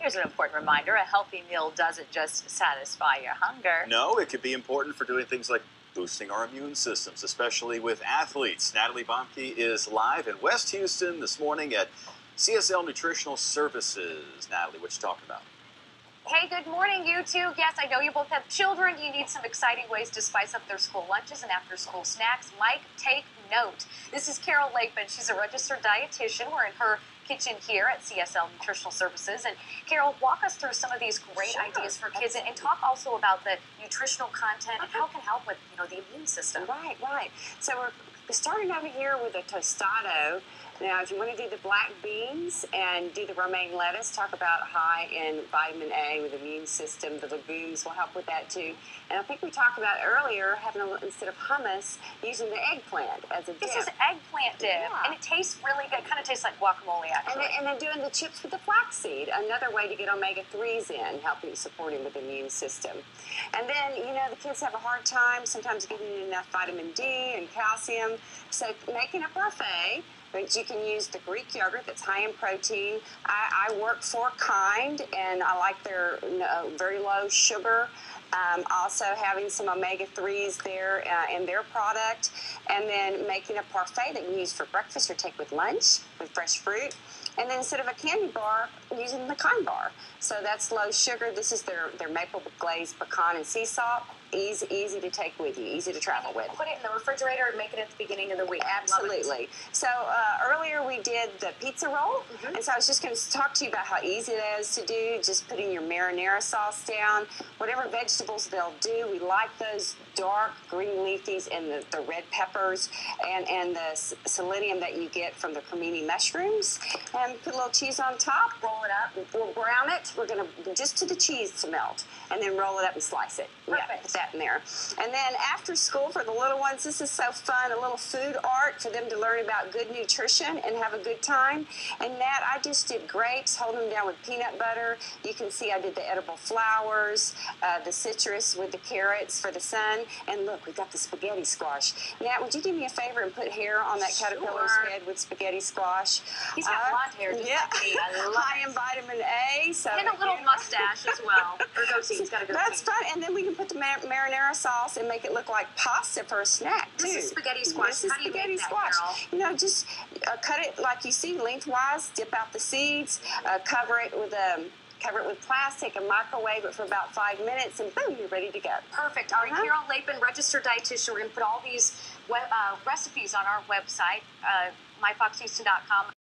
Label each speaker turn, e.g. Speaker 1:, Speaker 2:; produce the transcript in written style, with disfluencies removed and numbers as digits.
Speaker 1: Here's an important reminder: a healthy meal doesn't just satisfy your hunger.
Speaker 2: No, it could be important for doing things like boosting our immune systems, especially with athletes. Natalie Bomke is live in West Houston this morning at CSL Nutritional Services. Natalie, what you talking about?
Speaker 1: Hey, good morning, you two. Yes, I know you both have children. You need some exciting ways to spice up their school lunches and after-school snacks. Mike, take note. This is Carol Lakeman. She's a registered dietitian. We're in her kitchen here at CSL Nutritional Services. And Carol, walk us through some of these great ideas for kids, and talk also about the nutritional content and how it can help with, the immune system.
Speaker 3: Right. So we're starting over here with a tostado. Now, if you want to do the black beans and do the romaine lettuce, talk about high in vitamin A with the immune system. The legumes will help with that too. And I think we talked about earlier having instead of hummus, using the eggplant as a dip.
Speaker 1: This is eggplant dip, and it tastes really good. It kind of tastes like guacamole, actually.
Speaker 3: And then doing the chips with the flaxseed, another way to get omega-3s in, helping support him with the immune system. And then, the kids have a hard time sometimes getting enough vitamin D and calcium. So making a parfait, but you can use the Greek yogurt that's high in protein. I work for Kind, and I like their very low sugar. Also having some omega-3s there in their product. And then making a parfait that you use for breakfast or take with lunch with fresh fruit. And then instead of a candy bar, using the Kind bar. So that's low sugar. This is their maple glazed pecan and sea salt. Easy to take with you, easy to travel with.
Speaker 1: Put it in the refrigerator and make it at the beginning of the week.
Speaker 3: Absolutely. So earlier we did the pizza roll, and so I was just going to talk to you about how easy it is to do. Just putting your marinara sauce down, whatever vegetables they'll do. We like those dark green leafies and the red peppers and the selenium that you get from the cremini mushrooms. And put a little cheese on top, roll it up, we'll brown it. We're going to just to the cheese to melt, and then roll it up and slice it.
Speaker 1: Perfect.
Speaker 3: Put that in there. And then after school for the little ones, this is so fun, a little food art for them to learn about good nutrition and have a good time. And Nat, I just did grapes, holding them down with peanut butter. You can see I did the edible flowers, the citrus with the carrots for the sun. And look, we've got the spaghetti squash. Nat, would you do me a favor and put hair on that caterpillar's head with spaghetti squash?
Speaker 1: He's got blonde hair, just like me. I love
Speaker 3: high in vitamin A. So
Speaker 1: and a little mustache as well. Or goatee. He's got a goatee.
Speaker 3: That's fun. And then we can put the marinara sauce and make it look like pasta for a snack too.
Speaker 1: This is spaghetti squash.
Speaker 3: This is
Speaker 1: How do you
Speaker 3: spaghetti
Speaker 1: make that,
Speaker 3: squash.
Speaker 1: Carol?
Speaker 3: Just cut it like you see, lengthwise. Dip out the seeds. Cover it with plastic and microwave it for about 5 minutes, and boom, you're ready to go.
Speaker 1: Perfect. All right, Carol Lakeman, registered dietitian. We're going to put all these recipes on our website, myfoxhouston.com.